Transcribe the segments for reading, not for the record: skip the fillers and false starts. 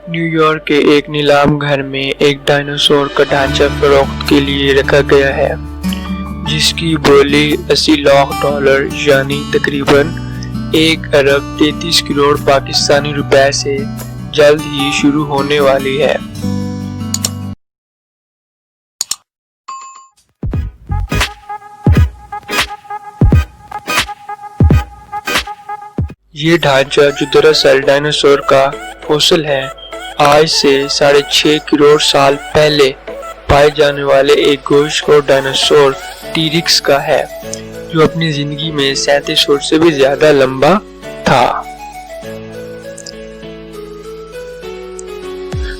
New York کے ایک نیلام گھر میں ایک ڈائناسور کا ڈھانچہ فروخت کے لیے رکھا گیا ہے جس کی بولی $80 لاکھ یعنی تقریباً 1 ارب 33 کروڑ پاکستانی روپے سے جلد ہی شروع ہونے والی ہے۔ یہ ڈھانچہ جو دراصل ڈائناسور کا فوسل ہے، آج سے 6.5 کروڑ سال پہلے پائے جانے والے ایک گوشت خور ڈائناسور ٹی-ریکس کا ہے جو اپنی زندگی میں 37 فٹ سے بھی زیادہ لمبا تھا۔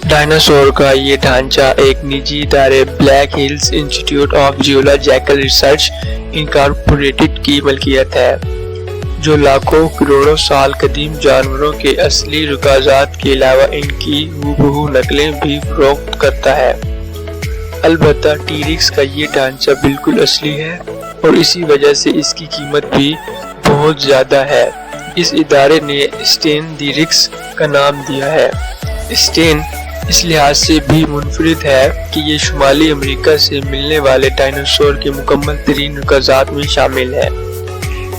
ڈائناسور کا یہ ڈھانچہ ایک نجی ادارے بلیک ہلز انسٹی ٹیوٹ آف جیولوجیکل ریسرچ انکارپوریٹڈ کی ملکیت ہے، جو لاکھوں کروڑوں سال قدیم جانوروں کے اصلی رکازات کے علاوہ ان کی ہو نقلیں بھی فروخت کرتا ہے۔ البتہ ٹی-ریکس کا یہ ڈھانچہ بالکل اصلی ہے اور اسی وجہ سے اس کی قیمت بھی بہت زیادہ ہے۔ اس ادارے نے اسٹین دی ریکس کا نام دیا ہے۔ اسٹین اس لحاظ سے بھی منفرد ہے کہ یہ شمالی امریکہ سے ملنے والے ڈائناسور کے مکمل ترین رکازات میں شامل ہے۔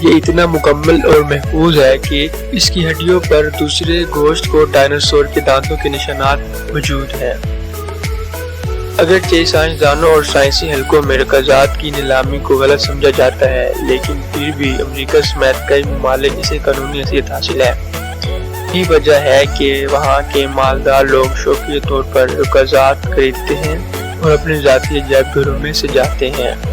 یہ اتنا مکمل اور محفوظ ہے کہ اس کی ہڈیوں پر دوسرے گوشت خور ڈائناسور کے دانتوں کے نشانات موجود ہیں۔ اگرچہ سائنسدانوں اور سائنسی حلقوں میں رکازات کی نیلامی کو غلط سمجھا جاتا ہے، لیکن پھر بھی امریکہ سمیت کئی ممالک اسے قانونی حیثیت حاصل ہے۔ یہی وجہ ہے کہ وہاں کے مالدار لوگ شوقیہ طور پر رکازات خریدتے ہیں اور اپنے ذاتی عجائب گھروں میں سجاتے ہیں۔